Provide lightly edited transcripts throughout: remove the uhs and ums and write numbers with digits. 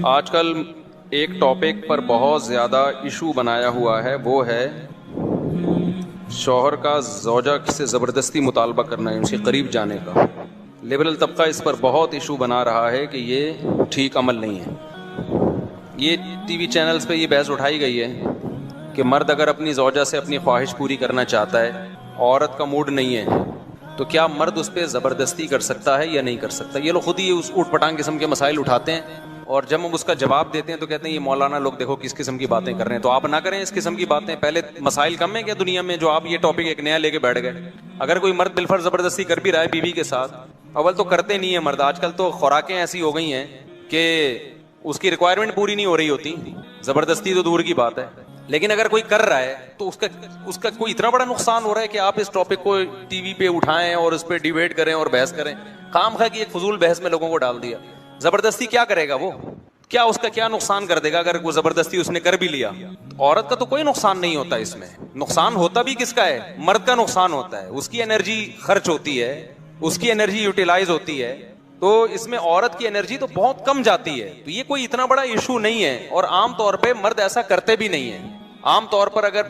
आजकल एक टॉपिक पर बहुत ज़्यादा इशू बनाया हुआ है, वो है शौहर का ज़ौजा से ज़बरदस्ती मुतालबा करना है, उसके करीब जाने का। लिबरल तबका इस पर बहुत इशू बना रहा है कि ये ठीक अमल नहीं है। ये टीवी चैनल्स पे ये बहस उठाई गई है कि मर्द अगर अपनी ज़ौजा से अपनी ख्वाहिश पूरी करना चाहता है, औरत का मूड नहीं है, तो क्या मर्द उस पर ज़बरदस्ती कर सकता है या नहीं कर सकता। ये लोग खुद ही उस ऊट पटांग किस्म के मसाइल उठाते हैं, और जब हम उसका जवाब देते हैं तो कहते हैं ये मौलाना लोग देखो किस किस्म की बातें कर रहे हैं। तो आप ना करें इस किस्म की बातें। पहले मसाइल कम है क्या दुनिया में जो आप ये टॉपिक एक नया लेके बैठ गए। अगर कोई मर्द बिलफर ज़बरदस्ती कर भी रहा है बीवी के साथ, अव्वल तो करते नहीं है मर्द। आजकल तो खुराकें ऐसी हो गई हैं कि उसकी रिक्वायरमेंट पूरी नहीं हो रही होती, ज़बरदस्ती तो दूर की बात है। लेकिन अगर कोई कर रहा है तो उसका कोई इतना बड़ा नुकसान हो रहा है कि आप इस टॉपिक को टीवी पे उठाएं और उस पर डिबेट करें और बहस करें। काम है कि एक फजूल बहस में लोगों को डाल दिया। जबरदस्ती क्या करेगा वो, क्या उसका क्या नुकसान कर देगा अगर वो जबरदस्ती उसने कर भी लिया। औरत का तो कोई नुकसान नहीं होता इसमें। नुकसान होता भी किसका है, मर्द का नुकसान होता है। उसकी एनर्जी खर्च होती है, उसकी एनर्जी यूटिलाइज होती है, तो इसमें औरत की एनर्जी तो बहुत कम जाती है। तो ये कोई इतना बड़ा इशू नहीं है, और आमतौर पे मर्द ऐसा करते भी नहीं है। आमतौर पर अगर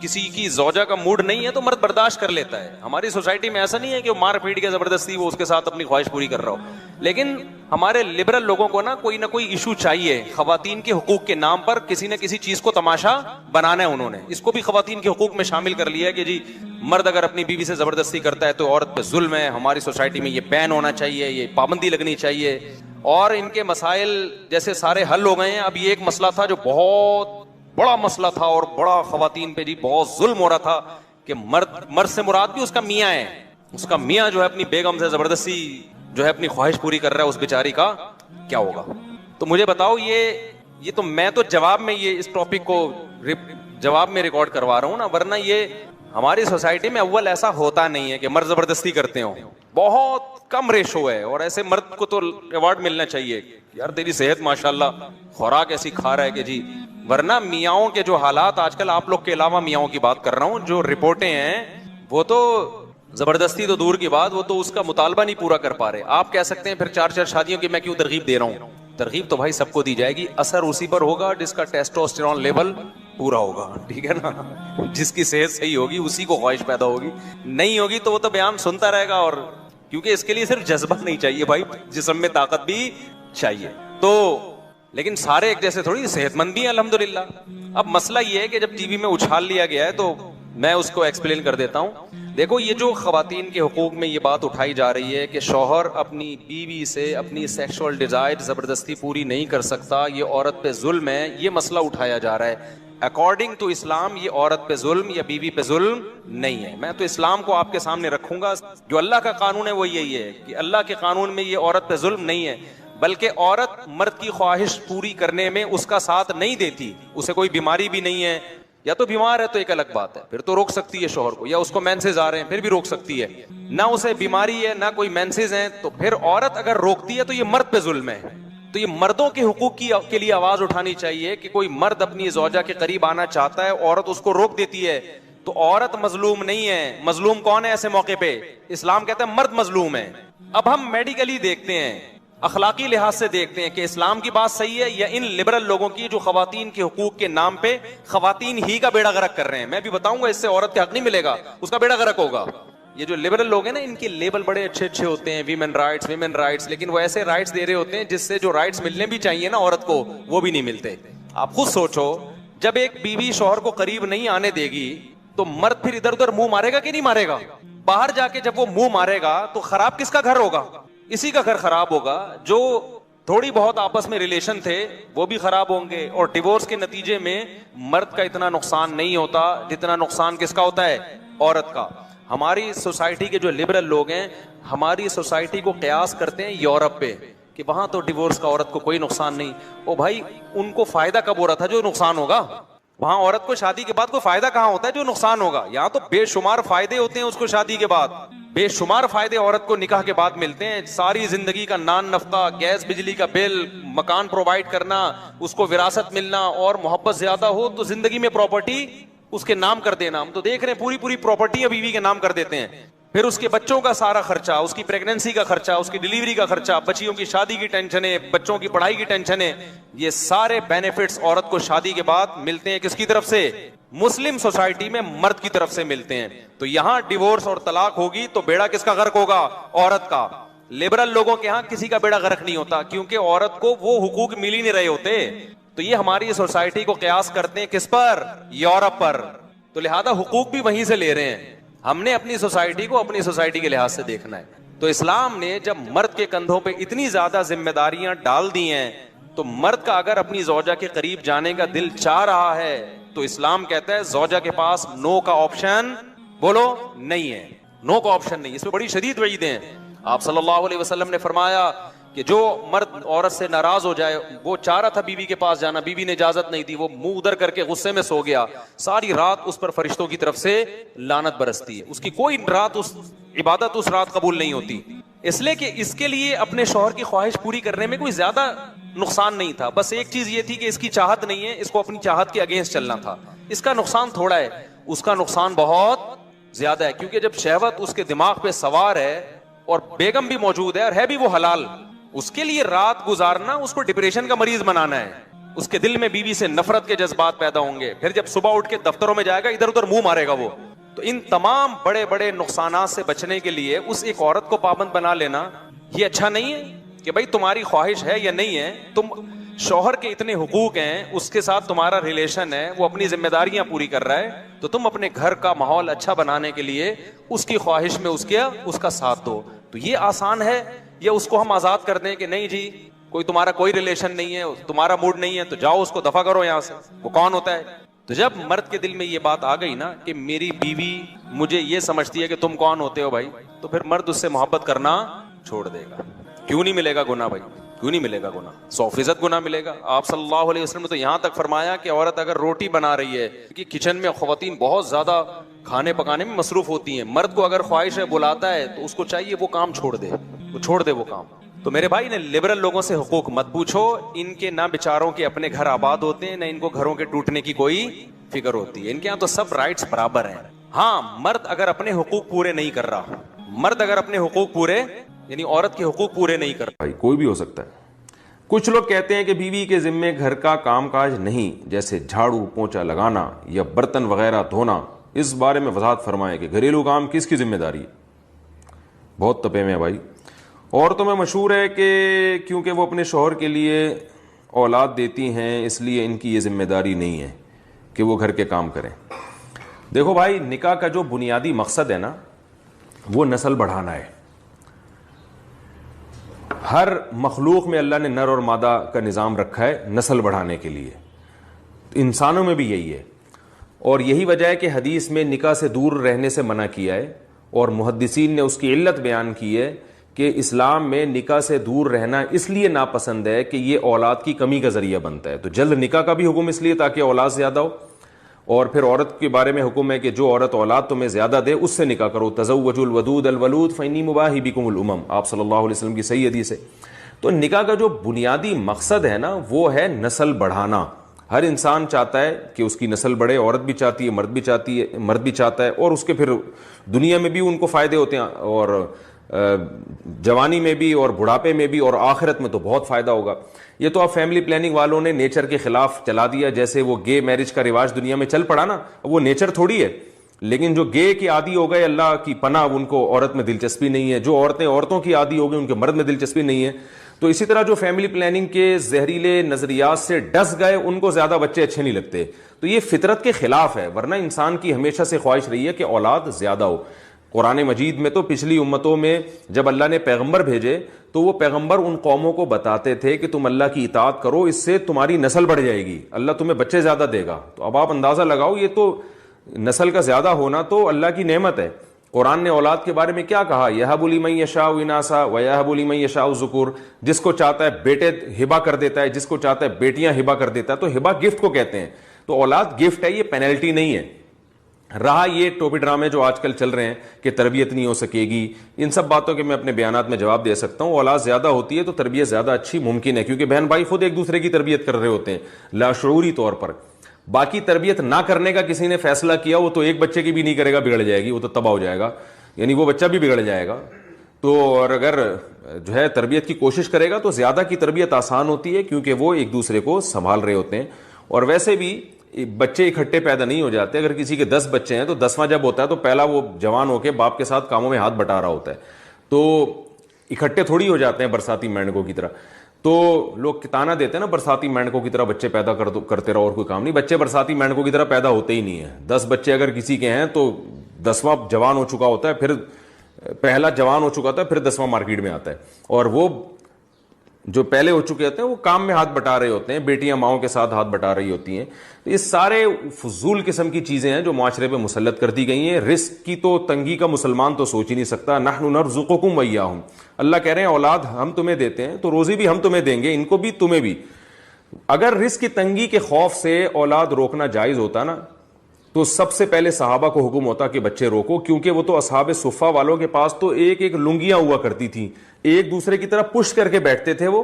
किसी की ज़ौजा का मूड नहीं है तो मर्द बर्दाश्त कर लेता है। हमारी सोसाइटी में ऐसा नहीं है कि वो मार पीट के जबरदस्ती वो उसके साथ अपनी ख्वाहिश पूरी कर रहा हो। लेकिन हमारे लिबरल लोगों को ना कोई इशू चाहिए। खवातीन के हुकूक के नाम पर किसी न किसी चीज को तमाशा बनाना है उन्होंने। इसको भी खवातीन के हुकूक में शामिल कर लिया है कि जी मर्द अगर अपनी बीवी से जबरदस्ती करता है तो औरत पे जुल्म है। हमारी सोसाइटी में ये बैन होना चाहिए, ये पाबंदी लगनी चाहिए। और इनके मसाइल जैसे सारे हल हो गए हैं। अब ये एक मसला था जो बहुत बड़ा मसला था और बड़ा खवातीन पे जी बहुत जुल्म हो रहा था कि मर्द से मुराद भी उसका मियाँ है। उसका मियाँ जो है अपनी बेगम से जबरदस्ती जो है अपनी ख्वाहिश पूरी कर रहा है, उस बेचारी का क्या होगा। तो मुझे बताओ, ये तो मैं तो जवाब में ये इस टॉपिक को जवाब में रिकॉर्ड करवा रहा हूं ना, वरना ये हमारी सोसाइटी में अव्वल ऐसा होता नहीं है कि मर्द जबरदस्ती करते हो। बहुत कम रेशो है, और ऐसे मर्द को तो अवार्ड मिलना चाहिए, यार तेरी सेहत माशाल्लाह, खुराक ऐसी खा रहा है कि जी। वरना मियाओं के जो हालात आजकल, आप लोग के अलावा मियाओं की बात कर रहा हूं, जो रिपोर्टें हैं वो तो जबरदस्ती तो दूर की बात, वो तो उसका मुतालबा नहीं पूरा कर पा रहे। आप कह सकते हैं फिर 4-4 शादियों की मैं क्यों तरगीब दे रहा हूं। तरगीब तो भाई सबको दी जाएगी, असर उसी पर होगा जिसका टेस्टोस्टेरोन लेवल पूरा होगा, ठीक है ना। जिसकी सेहत सही होगी उसी को ख्वाहिश पैदा होगी, नहीं होगी तो वो तो बयान सुनता रहेगा। और क्योंकि इसके लिए सिर्फ जज्बा नहीं चाहिए भाई, जिस्म में ताकत भी चाहिए। तो लेकिन सारे एक जैसे थोड़ी, सेहतमंद भी है अल्हम्दुलिल्लाह। अब मसला ये है कि जब टीवी में उछाल लिया गया है तो मैं उसको एक्सप्लेन कर देता हूं। देखो, ये जो खवातीन के हुकूक में ये बात उठाई जा रही है कि शौहर अपनी बीवी से अपनी सेक्सुअल डिजायर जबरदस्ती पूरी नहीं कर सकता, ये औरत पे जुल्म है, ये मसला उठाया जा रहा है। अकॉर्डिंग टू इस्लाम ये औरत पे जुल्म या बीवी पे जुल्म नहीं है। मैं तो इस्लाम को आपके सामने रखूंगा। जो अल्लाह का कानून है वो यही है कि अल्लाह के कानून में ये औरत पे जुल्म नहीं है, बल्कि औरत मर्द की ख्वाहिश पूरी करने में उसका साथ नहीं देती। उसे कोई बीमारी भी नहीं है, या तो बीमार है तो एक अलग बात है, फिर तो रोक सकती है शौहर को, या उसको मेंसेस आ रहे हैं फिर भी रोक सकती है। ना उसे बीमारी है ना कोई मेंसेस हैं, तो फिर औरत अगर रोकती है तो ये मर्द पे जुल्म है। तो ये मर्दों के हुकूक के लिए आवाज उठानी चाहिए कि कोई मर्द अपनी ज़ौजा के करीब आना चाहता है, औरत उसको रोक देती है, तो औरत मजलूम नहीं है। मजलूम कौन है ऐसे मौके पे? इस्लाम कहता है मर्द मजलूम है। अब हम मेडिकली देखते हैं, अखलाकी लिहाज से देखते हैं कि इस्लाम की बात सही है या इन लिबरल लोगों की जो खवातीन के हुकूक के नाम पे खवातीन ही का बेड़ा गर्क कर रहे हैं। मैं भी बताऊंगा, इससे औरत के हक नहीं मिलेगा, उसका बेड़ा गर्क होगा। ये जो लिबरल लोग हैं ना, इनके लेबल बड़े अच्छे अच्छे होते हैं, वीमेन राइट्स, लेकिन वो ऐसे राइट्स दे रहे होते हैं जिससे जो राइट्स मिलने भी चाहिए ना औरत को, वो भी नहीं मिलते। आप खुद सोचो, जब एक बीवी शौहर को करीब नहीं आने देगी तो मर्द फिर इधर उधर मुंह मारेगा कि नहीं मारेगा? बाहर जाके जब वो मुंह मारेगा तो खराब किसका घर होगा? इसी का घर खराब होगा। जो थोड़ी बहुत आपस में रिलेशन थे वो भी खराब होंगे, और डिवोर्स के नतीजे में मर्द का इतना नुकसान नहीं होता जितना नुकसान किसका होता है? औरत का। हमारी सोसाइटी के जो लिबरल लोग हैं, हमारी सोसाइटी को कयास करते हैं यूरोप पे कि वहां तो डिवोर्स का औरत को कोई नुकसान नहीं। ओ भाई, उनको फायदा कब हो रहा था जो नुकसान होगा? वहां औरत को शादी के बाद कोई फायदा कहां होता है जो नुकसान होगा? यहाँ तो बेशुमार फायदे होते हैं उसको शादी के बाद, बेशुमार फायदे औरत को निकाह के बाद मिलते हैं। सारी जिंदगी का नान नफका, गैस बिजली का बिल, मकान प्रोवाइड करना, उसको विरासत मिलना, और मोहब्बत ज्यादा हो तो जिंदगी में प्रॉपर्टी उसके नाम कर देना। हम तो देख रहे हैं पूरी पूरी प्रॉपर्टी बीवी के नाम कर देते हैं। फिर उसके बच्चों का सारा खर्चा, उसकी प्रेगनेंसी का खर्चा, उसकी डिलीवरी का खर्चा, बच्चियों की शादी की टेंशन है, बच्चों की पढ़ाई की टेंशन है, ये सारे बेनिफिट्स औरत को शादी के बाद मिलते हैं किसकी तरफ से? मुस्लिम सोसाइटी में मर्द की तरफ से मिलते हैं। तो यहां डिवोर्स और तलाक होगी तो बेड़ा किसका गर्क होगा? औरत का। लिबरल लोगों के यहां किसी का बेड़ा गर्क नहीं होता, क्योंकि औरत को वो हुकूक मिल ही नहीं रहे होते। तो ये हमारी सोसाइटी को कयास करते हैं किस पर? यूरोप पर। तो लिहाजा हुकूक भी वहीं से ले रहे हैं। हमने अपनी सोसाइटी को अपनी सोसाइटी के लिहाज से देखना है। तो इस्लाम ने जब मर्द के कंधों पे इतनी ज्यादा जिम्मेदारियां डाल दी हैं, तो मर्द का अगर अपनी जौजा के करीब जाने का दिल चाह रहा है तो इस्लाम कहता है जौजा के पास नो का ऑप्शन, बोलो, नहीं है। नो का ऑप्शन नहीं। इसमें बड़ी शदीद वईदें हैं। आप सल्लल्लाहु अलैहि वसल्लम ने फरमाया कि जो मर्द औरत से नाराज हो जाए, वो चाह रहा था बीवी के पास जाना, बीवी ने इजाजत नहीं दी, वो मुंह उधर करके गुस्से में सो गया, सारी रात उस पर फरिश्तों की तरफ से लानत बरसती है, उसकी कोई रात उस इबादत उस रात कबूल नहीं होती। इसलिए कि इसके लिए अपने शौहर की ख्वाहिश पूरी करने में कोई ज्यादा नुकसान नहीं था। बस एक चीज ये थी कि इसकी चाहत नहीं है, इसको अपनी चाहत के अगेंस्ट चलना था। इसका नुकसान थोड़ा है, उसका नुकसान बहुत ज्यादा है, क्योंकि जब शहवत उसके दिमाग पे सवार है और बेगम भी मौजूद है और है भी वो हलाल, उसके लिए रात गुजारना उसको डिप्रेशन का मरीज बनाना है। उसके दिल में बीवी से नफरत के जज्बात पैदा होंगे। फिर जब सुबह उठ के दफ्तरों में जाएगा, इधर उधर मुंह मारेगा वो। तो इन तमाम बड़े बड़े नुकसानात से बचने के लिए उस एक औरत को पाबंद बना लेना ये अच्छा नहीं है कि भाई तुम्हारी ख्वाहिश है या नहीं है, तुम शौहर के इतने हुकूक हैं, उसके साथ तुम्हारा रिलेशन है, वो अपनी जिम्मेदारियां पूरी कर रहा है, तो तुम अपने घर का माहौल अच्छा बनाने के लिए उसकी ख्वाहिश में उसका साथ दो। तो ये आसान है, या उसको हम आजाद कर दें कि नहीं जी कोई तुम्हारा कोई रिलेशन नहीं है, तुम्हारा मूड नहीं है, तो जाओ उसको दफा करो यहां से, वो कौन होता है? तो जब मर्द के दिल में ये बात आ गई ना कि मेरी बीवी मुझे ये समझती है कि तुम कौन होते हो भाई, तो फिर मर्द उससे मोहब्बत करना छोड़ देगा। क्यों नहीं मिलेगा गुनाह भाई? क्यों नहीं मिलेगा गुनाह? 100% गुनाह मिलेगा। आप सल्लल्लाहु अलैहि वसल्लम ने तो यहां तक फरमाया कि औरत अगर रोटी बना रही है, क्योंकि किचन में ख्वातीन बहुत ज्यादा खाने पकाने में मसरूफ होती हैं, मर्द को अगर ख्वाहिश है बुलाता है तो उसको चाहिए वो काम छोड़ दे, वो छोड़ दे वो काम। तो मेरे भाई ने लिबरल लोगों से हुकूक मत पूछो, इनके ना बेचारों के अपने घर आबाद होते हैं, ना इनको घरों के टूटने की कोई फिक्र होती है। इनके यहाँ तो सब राइट्स बराबर हैं। हाँ, मर्द अगर अपने हुकूक पूरे नहीं कर रहा, मर्द अगर अपने हुकूक पूरे यानी औरत के हुकूक पूरे नहीं कर, भाई कोई भी हो सकता है। कुछ लोग कहते हैं कि बीवी के जिम्मे घर का कामकाज नहीं, जैसे झाड़ू पोंछा लगाना या बर्तन वगैरह धोना। इस बारे में वजाहत फरमाएं कि घरेलू काम किसकी जिम्मेदारी है? बहुत तपे में भाई। औरतों में मशहूर है कि क्योंकि वो अपने शौहर के लिए औलाद देती हैं, इसलिए इनकी ये जिम्मेदारी नहीं है कि वो घर के काम करें। देखो भाई, निकाह का जो बुनियादी मकसद है ना, वो नस्ल बढ़ाना है। हर मखलूक में अल्लाह ने नर और मादा का निज़ाम रखा है नस्ल बढ़ाने के लिए। इंसानों में भी यही है, और यही वजह है कि हदीस में निकाह से दूर रहने से मना किया है, और मुहद्दिसीन ने उसकी इल्लत बयान की है कि इस्लाम में निकाह से दूर रहना इसलिए नापसंद है कि ये औलाद की कमी का जरिया बनता है। तो जल्द निकाह का भी हुक्म इसलिए ताकि औलाद ज़्यादा हो, और फिर औरत के बारे में हुक्म है कि जो औरत औलाद तुम्हें ज़्यादा दे उससे निकाह करो। तज़व्वजुल वदूद अल वलूद फ़इन्नी मुबाही बिकुमुल उमम, आप सल्लल्लाहु अलैहि वसल्लम की सही हदीस है। तो निकाह का जो बुनियादी मकसद है ना, वो है नस्ल बढ़ाना। हर इंसान चाहता है कि उसकी नस्ल बढ़े, औरत भी चाहती है, मर्द भी चाहती है, मर्द भी चाहता है, और उसके फिर दुनिया में भी उनको फ़ायदे होते हैं, और जवानी में भी और बुढ़ापे में भी और आखिरत में तो बहुत फ़ायदा होगा। ये तो आप फैमिली प्लानिंग वालों ने नेचर के खिलाफ चला दिया। जैसे वो गे मैरिज का रिवाज दुनिया में चल पड़ा ना, वो नेचर थोड़ी है, लेकिन जो गे के आदी हो गए अल्लाह की पनाह, उनको औरत में दिलचस्पी नहीं है। जो औरतें औरतों की आदी हो गई उनके मर्द में दिलचस्पी नहीं है। तो इसी तरह जो फैमिली प्लानिंग के जहरीले नजरियात से डस गए उनको ज्यादा बच्चे अच्छे नहीं लगते। तो ये फितरत के खिलाफ है, वरना इंसान की हमेशा से ख्वाहिश रही है कि औलाद ज्यादा हो। कुरान मजीद में तो पिछली उम्मतों में जब अल्लाह ने पैगंबर भेजे तो वो पैगंबर उन कौमों को बताते थे कि तुम अल्लाह की इताअत करो, इससे तुम्हारी नस्ल बढ़ जाएगी, अल्लाह तुम्हें बच्चे ज्यादा देगा। तो अब आप अंदाजा लगाओ, ये तो नस्ल का ज्यादा होना तो अल्लाह की नेमत है। कुरान ने औलाद के बारे में क्या कहा? यहबु लिमन यशाउ इनासा व यहबु लिमन यशाउ ज़ुकुर, जिसको चाहता है बेटे हिबा कर देता है, जिसको चाहता है बेटियां हिबा कर देता है। तो हिबा गिफ्ट को कहते हैं। तो औलाद गिफ्ट है, ये पेनल्टी नहीं है। रहा ये टोपी ड्रामे जो आजकल चल रहे हैं कि तरबियत नहीं हो सकेगी, इन सब बातों के मैं अपने बयानात में जवाब दे सकता हूं। औलाद ज्यादा होती है तो तरबियत ज्यादा अच्छी मुमकिन है, क्योंकि बहन भाई खुद एक दूसरे की तरबियत कर रहे होते हैं लाशऊरी तौर पर। बाकी तरबियत ना करने का किसी ने फैसला किया, वो तो एक बच्चे की भी नहीं करेगा, बिगड़ जाएगी, वो तो तबाह हो जाएगा। यानी वो बच्चा भी बिगड़ जाएगा। तो और अगर जो है तरबियत की कोशिश करेगा तो ज़्यादा की तरबियत आसान होती है, क्योंकि वो एक दूसरे को संभाल रहे होते हैं। और वैसे भी बच्चे इकट्ठे पैदा नहीं हो जाते। अगर किसी के 10 बच्चे हैं तो 10वां जब होता है तो पहला वो जवान होकर बाप के साथ कामों में हाथ बटा रहा होता है, तो इकट्ठे थोड़ी हो जाते हैं बरसाती मेंढकों की तरह। तो लोग ताना देते हैं ना, बरसाती मेंढकों की तरह बच्चे पैदा करते रहो और कोई काम नहीं। बच्चे बरसाती मेंढकों की तरह पैदा होते ही नहीं है। 10 बच्चे अगर किसी के हैं तो 10वां जवान हो चुका होता है, फिर पहला जवान हो चुका होता है, फिर 10वां मार्केट में आता है। और वो जो पहले हो चुके होते हैं वो काम में हाथ बटा रहे होते हैं, बेटियां माओं के साथ हाथ बटा रही होती हैं। तो ये सारे फजूल किस्म की चीजें हैं जो माशरे पे मुसल्लत कर दी गई हैं। रिस्क की तो तंगी का मुसलमान तो सोच ही नहीं सकता। नहनु नर्ज़ुकुकुम व इय्याहुम, अल्लाह कह रहे हैं औलाद हम तुम्हें देते हैं तो रोजी भी हम तुम्हें देंगे, इनको भी तुम्हें भी। अगर रिस्क की तंगी के खौफ से औलाद रोकना जायज होता ना, तो सबसे पहले सहाबा को हुक्म होता कि बच्चे रोको, क्योंकि वो तो असहाबे सुफ़ा वालों के पास तो एक एक लुंगियां हुआ करती थी, एक दूसरे की तरफ पुश करके बैठते थे वो,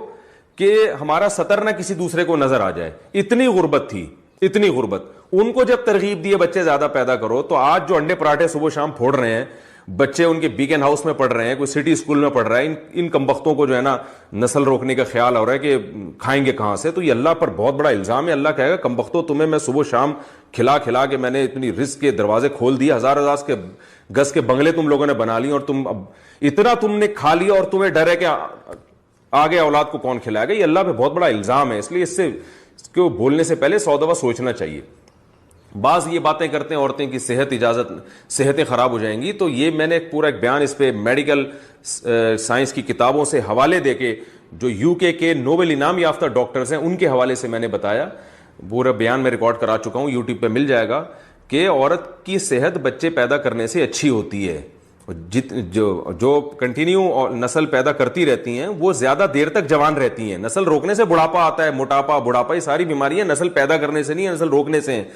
कि हमारा सतर ना किसी दूसरे को नजर आ जाए। इतनी गुर्बत थी, इतनी गुर्बत। उनको जब तरगीब दिए बच्चे ज्यादा पैदा करो, तो आज जो अंडे पराठे सुबह शाम फोड़ रहे हैं बच्चे, उनके बीगन हाउस में पढ़ रहे हैं, कोई सिटी स्कूल में पढ़ रहा है, इन कमबख्तों को जो है ना नस्ल रोकने का ख्याल हो रहा है कि खाएंगे कहां से। तो ये अल्लाह पर बहुत बड़ा इल्जाम है। अल्लाह कहेगा कमबख्तों तुम्हें मैं सुबह शाम खिला खिला के मैंने इतनी रिस्क के दरवाजे खोल दिए, हजार हजार के गज के बंगले तुम लोगों ने बना लिए, और तुम अब इतना तुमने खा लिया और तुम्हें डर है कि आगे औलाद को कौन खिलाएगा। ये अल्लाह पे बहुत बड़ा इल्जाम है। इसलिए इसको बोलने से पहले 100 दफा सोचना चाहिए। बाज ये बातें करते हैं औरतें की सेहतें खराब हो जाएंगी, तो ये मैंने पूरा एक बयान इस पे मेडिकल साइंस की किताबों से हवाले देके, जो यूके के नोबेल इनाम याफ्ता डॉक्टर्स हैं उनके हवाले से मैंने बताया। पूरा बयान मैं रिकॉर्ड करा चुका हूं, यूट्यूब पे मिल जाएगा, कि औरत की सेहत बच्चे पैदा करने से अच्छी होती है। जो कंटिन्यू नस्ल पैदा करती रहती हैं वो ज्यादा देर तक जवान रहती हैं। नस्ल रोकने से बुढ़ापा आता है, मोटापा, बुढ़ापा, ये सारी बीमारियां नस्ल पैदा करने से नहीं, नस्ल रोकने से हैं।